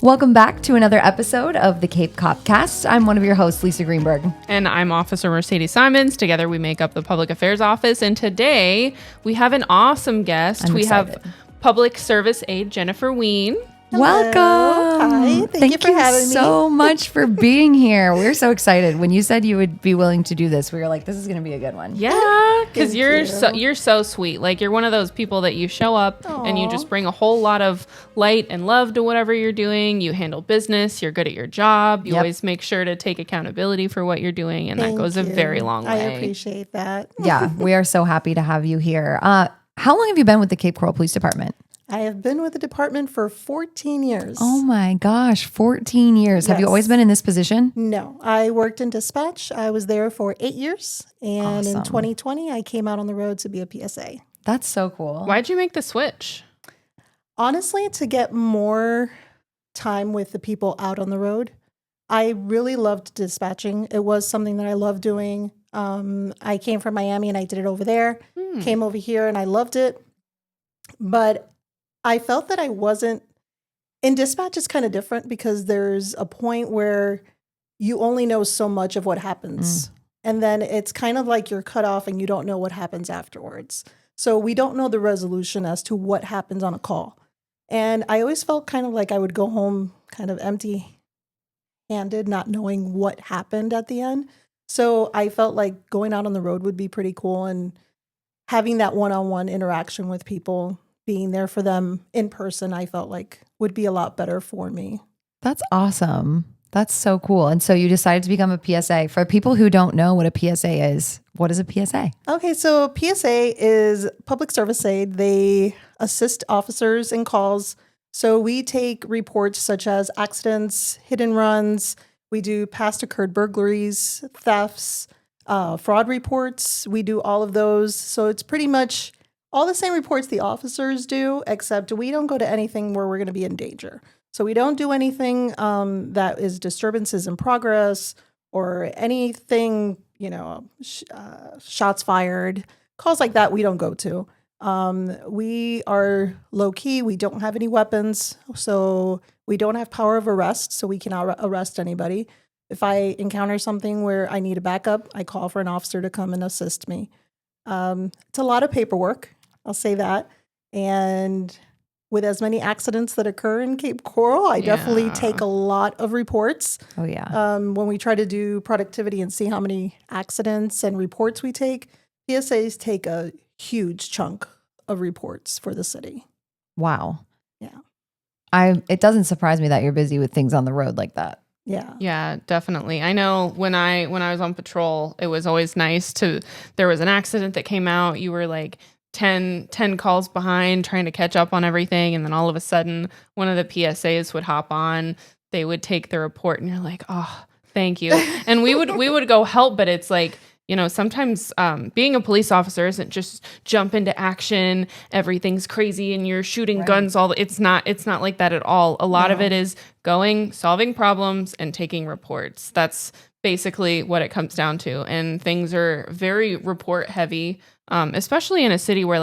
Welcome back to another episode of the Cape CopCast. I'm one of your hosts, Lisa Greenberg. And I'm Officer Mercedes Simons. Together we make up the Public Affairs Office. And today we have an awesome guest. I'm we excited. have Public Service Aide Jennifer Wein. Welcome. Hi. Thank you for having me. so much for being here. We're so excited. When you said you would be willing to do this, we were like, this is going to be a good one. Yeah, because Thank you're so sweet. Like, you're one of those people that you show up and you just bring a whole lot of light and love to whatever you're doing. You handle business. You're good at your job. You always make sure to take accountability for what you're doing, and that goes a very long way. I appreciate that. Yeah, we are so happy to have you here. How long have you been with the Cape Coral Police Department? I have been with the department for 14 years. Oh my gosh, 14 years. Have you Yes. always been in this position? No, I worked in dispatch. I was there for 8 years. And in Awesome. 2020, I came out on the road to be a PSA. That's so cool. Why'd you make the switch? Honestly, to get more time with the people out on the road. I really loved dispatching. It was something that I loved doing. I came from Miami and I did it over there. Came over here and I loved it. But I felt that I wasn't in dispatch. It's kind of different because there's a point where you only know so much of what happens. And then it's kind of like you're cut off and you don't know what happens afterwards. So we don't know the resolution as to what happens on a call. And I always felt kind of like I would go home kind of empty handed, not knowing what happened at the end. So I felt like going out on the road would be pretty cool and having that one-on-one interaction with people, being there for them in person, I felt like would be a lot better for me. That's awesome. That's so cool. And so you decided to become a PSA. For people who don't know what a PSA is, what is a PSA? Okay, so PSA is public service aid. They assist officers in calls. So we take reports such as accidents, hit and runs. We do past occurred burglaries, thefts, fraud reports. We do all of those. So it's pretty much all the same reports the officers do, except we don't go to anything where we're going to be in danger. So we don't do anything that is disturbances in progress or anything, shots fired, calls like that we don't go to. We are low key. We don't have any weapons. So we don't have power of arrest. So we cannot arrest anybody. If I encounter something where I need a backup, I call for an officer to come and assist me. It's a lot of paperwork. I'll say that. And with as many accidents that occur in Cape Coral, I definitely take a lot of reports. Oh, yeah. When we try to do productivity and see how many accidents and reports we take, PSAs take a huge chunk of reports for the city. Wow. Yeah. It doesn't surprise me that you're busy with things on the road like that. Yeah. Yeah, definitely. I know when I was on patrol, it was always nice there was an accident that came out. You were like 10 calls behind trying to catch up on everything. And then all of a sudden, one of the PSAs would hop on. They would take the report and you're like, oh, thank you. And we would go help, but it's like, sometimes being a police officer isn't just jump into action. Everything's crazy and you're shooting guns. It's not like that at all. A lot of it is going, solving problems, and taking reports. That's basically what it comes down to. And things are very report heavy, especially in a city where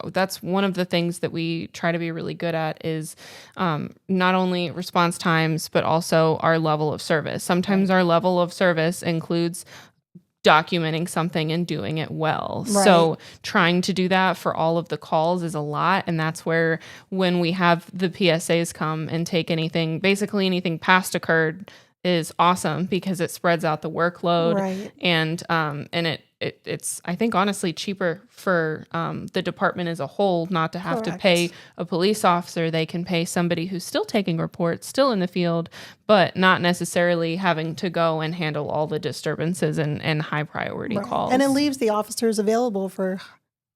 that's one of the things that we try to be really good at is not only response times, but also our level of service. Sometimes our level of service includes documenting something and doing it well. Right. So trying to do that for all of the calls is a lot. And that's where when we have the PSAs come and take basically anything past occurred is awesome because it spreads out the workload. Right. And it's I think honestly cheaper for the department as a whole not to have to pay a police officer. They can pay somebody who's still taking reports, still in the field, but not necessarily having to go and handle all the disturbances and high priority calls. And it leaves the officers available for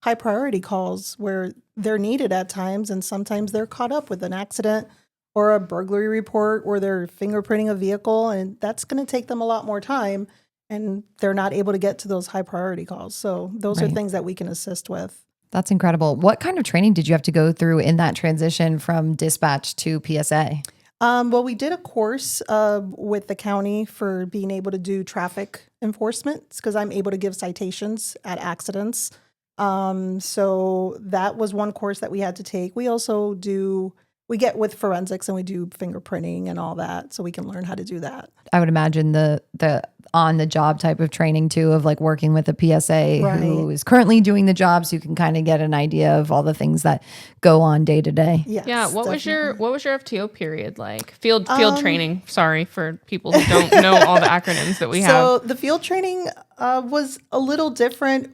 high priority calls where they're needed at times. And sometimes they're caught up with an accident or a burglary report or they're fingerprinting a vehicle. And that's going to take them a lot more time. And they're not able to get to those high priority calls. So those are things that we can assist with. That's incredible. What kind of training did you have to go through in that transition from dispatch to PSA? Well, we did a course with the county for being able to do traffic enforcement because I'm able to give citations at accidents. So that was one course that we had to take. We also do we get with forensics and we do fingerprinting and all that, so we can learn how to do that. I would imagine the on the job type of training too, of like working with a PSA who is currently doing the job, so you can kind of get an idea of all the things that go on day to day. Yes, Yeah. What was your FTO period like? Field training. Sorry for people who don't know all the acronyms that we have. So the field training was a little different.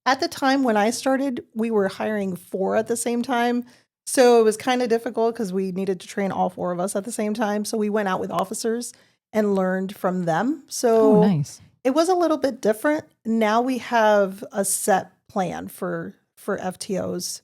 At the time when I started, we were hiring 4 at the same time. So it was kind of difficult because we needed to train all 4 of us at the same time. So we went out with officers and learned from them. So nice. It was a little bit different. Now we have a set plan for FTOs.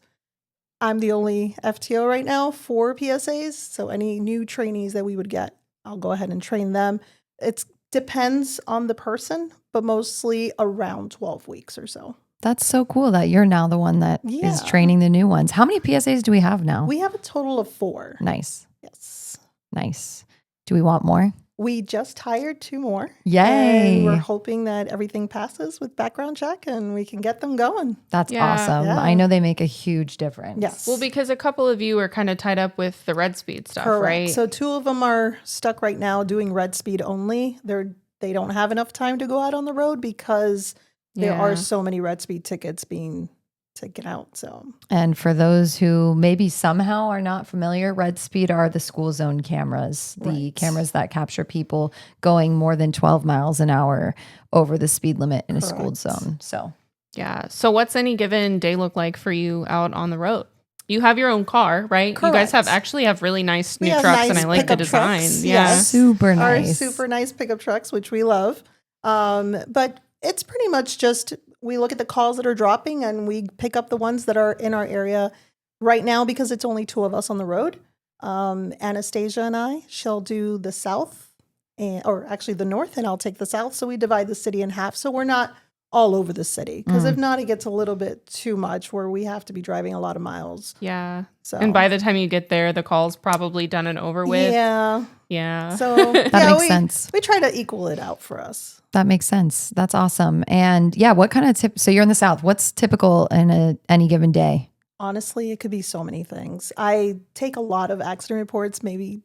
I'm the only FTO right now for PSAs. So any new trainees that we would get, I'll go ahead and train them. It depends on the person, but mostly around 12 weeks or so. That's so cool that you're now the one that is training the new ones. How many PSAs do we have now? We have a total of 4. Nice. Yes. Nice. Do we want more? We just hired 2 more. Yay. And we're hoping that everything passes with background check and we can get them going. That's awesome. Yeah. I know they make a huge difference. Yes. Well, because a couple of you are kind of tied up with the red speed stuff, Correct. right? So 2 of them are stuck right now doing red speed only. They don't have enough time to go out on the road because there are so many red speed tickets being taken out. So, and for those who maybe somehow are not familiar, red speed are the school zone cameras, the cameras that capture people going more than 12 miles an hour over the speed limit in a school zone. So, yeah. So what's any given day look like for you out on the road? You have your own car, right? Correct. You guys have really nice new have trucks, nice and I like the pickup design. trucks. Yeah, Yes. super nice. Our super nice pickup trucks, which we love. But it's pretty much just we look at the calls that are dropping and we pick up the ones that are in our area right now because it's only 2 of us on the road. Anastasia and I, she'll do the south, or actually the north, and I'll take the south. So we divide the city in half. So we're not all over the city because if not, it gets a little bit too much where we have to be driving a lot of miles. yeah. So And by the time you get there, the call's probably done and over with. yeah. So That makes sense. We try to equal it out for us. That makes sense. That's awesome. And yeah, what kind of so you're in the South. What's typical in any given day? Honestly, it could be so many things. I take a lot of accident reports, maybe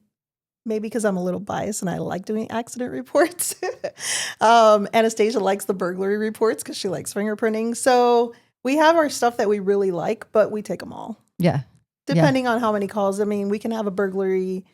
because I'm a little biased and I like doing accident reports. Anastasia likes the burglary reports because she likes fingerprinting. So we have our stuff that we really like, but we take them all. Yeah. Depending on how many calls. I mean, we can have a burglary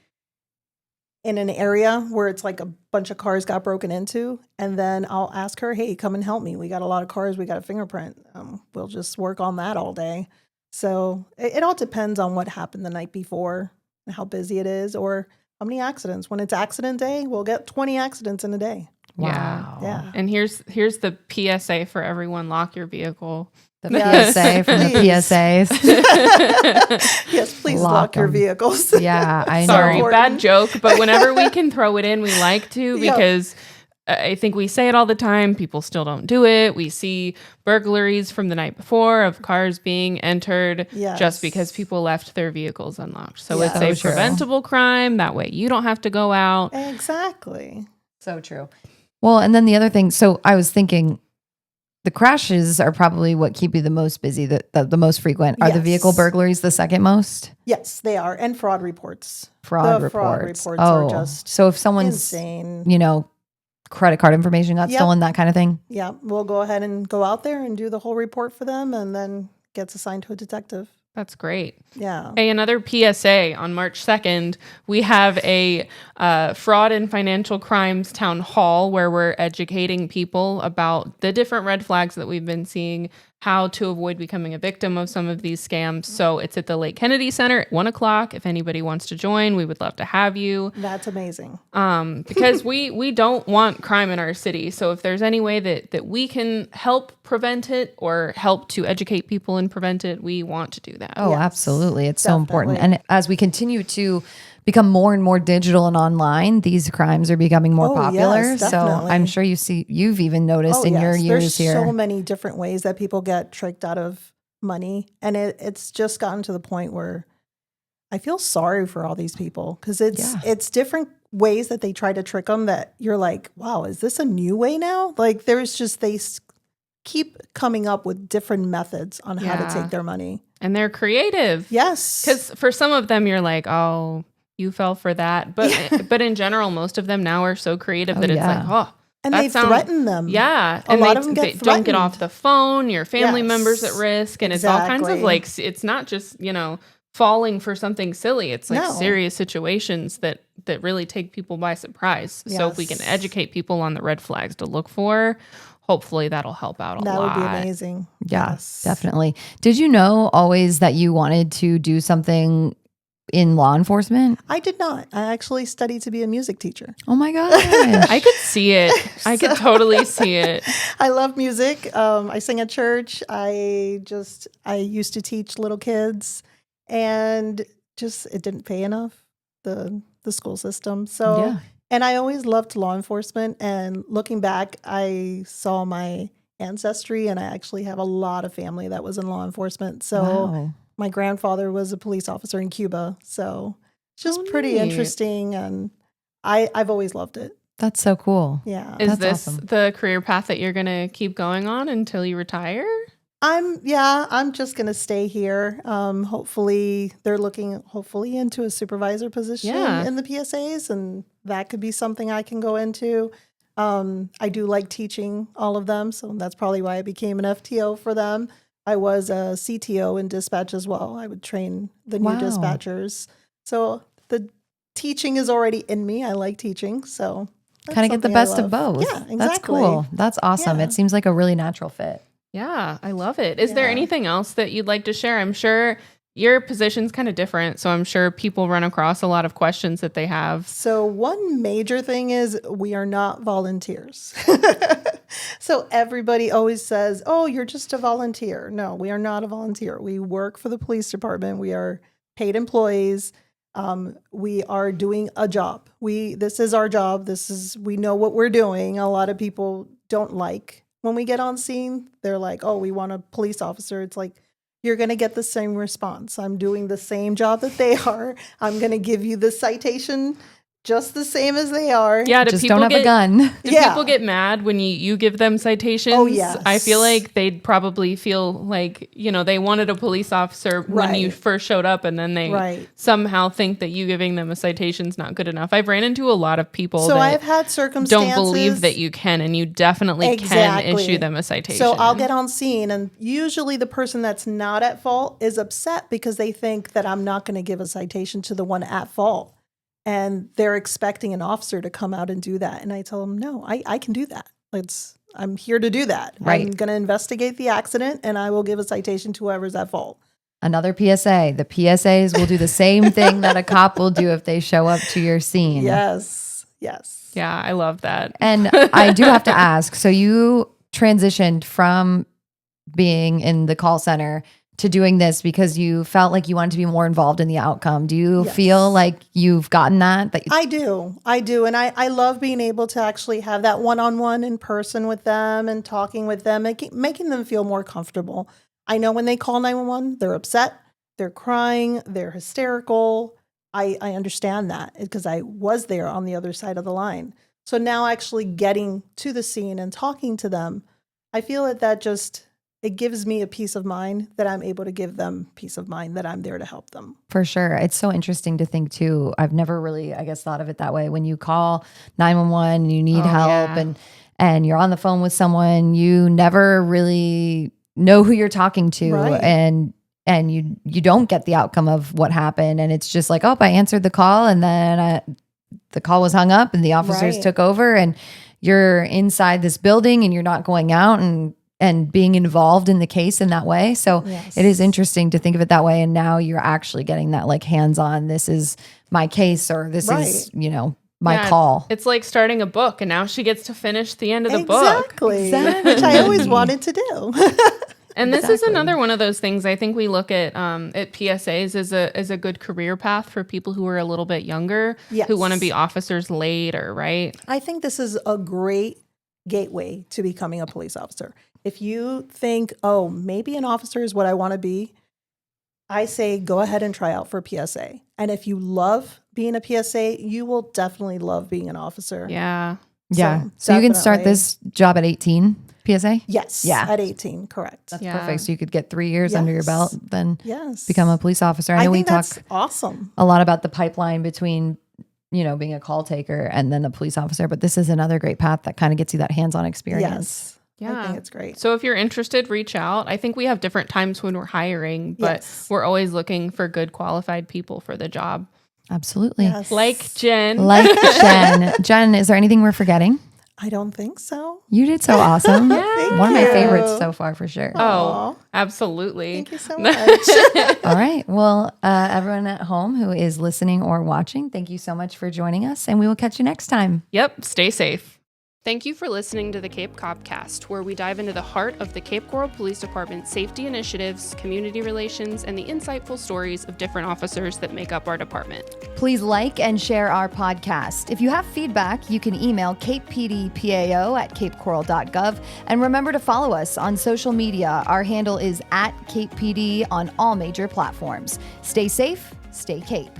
in an area where it's like a bunch of cars got broken into, and then I'll ask her, hey, come and help me. We got a lot of cars. We got a fingerprint. We'll just work on that all day. So it all depends on what happened the night before and how busy it is or how many accidents. When it's accident day, we'll get 20 accidents in a day. Wow. Yeah. And here's the PSA for everyone: lock your vehicle. The Yes, PSA from the please. PSAs. Yes, please Lock lock your 'em. vehicles. Yeah, I know. Sorry, important. bad joke. But whenever we can throw it in, we like to Yep. because I think we say it all the time. People still don't do it. We see burglaries from the night before of cars being entered Yes. just because people left their vehicles unlocked. So Yeah. it's So a true. preventable crime. That way you don't have to go out. Exactly. So true. Well, and then the other thing, so I was thinking the crashes are probably what keep you the most busy, the most frequent. Are the Yes. vehicle burglaries the second most? Yes, they are. And fraud reports. Fraud The fraud reports. reports are Oh, just so if someone's, insane. credit card information got Yep. stolen, that kind of thing? Yeah, we'll go ahead and go out there and do the whole report for them and then gets assigned to a detective. That's great. Yeah. Hey, another PSA on March 2nd, we have a fraud and financial crimes town hall where we're educating people about the different red flags that we've been seeing, how to avoid becoming a victim of some of these scams. So it's at the Lake Kennedy Center at 1:00. If anybody wants to join, we would love to have you. That's amazing. Because we don't want crime in our city. So if there's any way that we can help prevent it or help to educate people and prevent it, we want to do that. Oh, Yes, absolutely. It's so important. definitely. And as we continue to become more and more digital and online, these crimes are becoming more Oh, popular. yes, So definitely. I'm sure you've even noticed in your years There's here. so many different ways that people get tricked out of money. And it's just gotten to the point where I feel sorry for all these people because it's different ways that they try to trick them that you're like, wow, is this a new way now? Like keep coming up with different methods on how to take their money. And they're creative. Yes. Because for some of them, you're like, oh, you fell for that. But in general, most of them now are so creative that it's like, oh, and they threaten them. Yeah. A lot of them they get don't get threatened. off the phone. Your family members at risk. And it's all kinds of like, it's not just, falling for something silly. It's like serious situations that really take people by surprise. So if we can educate people on the red flags to look for, hopefully that'll help out a lot. That would be amazing. Yeah, definitely. Did you know always that you wanted to do something in law enforcement? I did not. I actually studied to be a music teacher. Oh my gosh. I could see it. I could totally see it. I love music. I sing at church. I used to teach little kids, and it didn't pay enough, the school system. So, and I always loved law enforcement. And looking back, I saw my ancestry, and I actually have a lot of family that was in law enforcement. So my grandfather was a police officer in Cuba. So it's just pretty interesting. And I've always loved it. That's so cool. Yeah. Is this awesome. The career path that you're going to keep going on until you retire? I'm just going to stay here. Hopefully they're looking into a supervisor position in the PSAs, and that could be something I can go into. I do like teaching all of them, so that's probably why I became an FTO for them. I was a CTO in dispatch as well. I would train the new dispatchers. So the teaching is already in me. I like teaching, so kind of get the best of both. Yeah, exactly. That's cool. That's awesome. Yeah. It seems like a really natural fit. Yeah, I love it. Is there anything else that you'd like to share? I'm sure your position's kind of different, so I'm sure people run across a lot of questions that they have. So one major thing is we are not volunteers. So everybody always says, oh, you're just a volunteer. No, we are not a volunteer. We work for the police department. We are paid employees. We are doing a job. This is our job. We know what we're doing. A lot of people don't like when we get on scene. They're like, oh, we want a police officer. It's like, you're going to get the same response. I'm doing the same job that they are. I'm going to give you the citation just the same as they are. Yeah, just don't have a gun. Do people get mad when you give them citations? Oh, yes. I feel like they'd probably feel like, they wanted a police officer when you first showed up, and then they somehow think that you giving them a citation's not good enough. I've ran into a lot of people that I've had circumstances, don't believe that you can, and you definitely can issue them a citation. So I'll get on scene, and usually the person that's not at fault is upset because they think that I'm not going to give a citation to the one at fault. And they're expecting an officer to come out and do that. And I tell them, no, I can do that. I'm here to do that. Right. I'm going to investigate the accident, and I will give a citation to whoever's at fault. Another PSA. The PSAs will do the same thing that a cop will do if they show up to your scene. Yes. Yeah, I love that. And I do have to ask, so you transitioned from being in the call center to doing this because you felt like you wanted to be more involved in the outcome. Do you feel like you've gotten that? I do. And I love being able to actually have that one-on-one in person with them and talking with them, making them feel more comfortable. I know when they call 911, they're upset, they're crying, they're hysterical. I understand that because I was there on the other side of the line. So now actually getting to the scene and talking to them, I feel that it gives me a peace of mind that I'm able to give them peace of mind that I'm there to help them. For sure. It's so interesting to think too. I've never really, thought of it that way. When you call 911 and you need help and you're on the phone with someone, you never really know who you're talking to. Right. And you don't get the outcome of what happened. And it's just like, oh, I answered the call, and then the call was hung up and the officers took over, and you're inside this building and you're not going out and being involved in the case in that way. So it is interesting to think of it that way. And now you're actually getting that like hands-on, this is my case, or this is, my call. It's like starting a book, and now she gets to finish the end of the book. Exactly. Which I always wanted to do. And this is another one of those things I think we look at PSAs as a good career path for people who are a little bit younger, who want to be officers later, right? I think this is a great gateway to becoming a police officer. If you think, oh, maybe an officer is what I want to be, I say go ahead and try out for PSA. And if you love being a PSA, you will definitely love being an officer. Yeah. Yeah. So you can start definitely. this job at 18 PSA? Yes. Yeah. At 18, correct. That's Yeah. perfect. So you could get 3 years under your Yes. belt, then Yes. become a police officer. I I know we think talk that's awesome. a lot about the pipeline between, being a call taker and then a police officer, but this is another great path that kind of gets you that hands-on experience. Yes. I think it's great. So if you're interested, reach out. I think we have different times when we're hiring, but Yes. we're always looking for good qualified people for the job. Absolutely. Yes. Like Jen. Like Jen. Jen, is there anything we're forgetting? I don't think so. You did so awesome. Thank One of my you. favorites so far for sure. Oh, absolutely. Thank you so much. All right. Well, everyone at home who is listening or watching, thank you so much for joining us, and we will catch you next time. Yep. Stay safe. Thank you for listening to the Cape CopCast, where we dive into the heart of the Cape Coral Police Department safety initiatives, community relations, and the insightful stories of different officers that make up our department. Please like and share our podcast. If you have feedback, you can email capepdpao@capecoral.gov. And remember to follow us on social media. Our handle is @CapePD on all major platforms. Stay safe, stay Cape.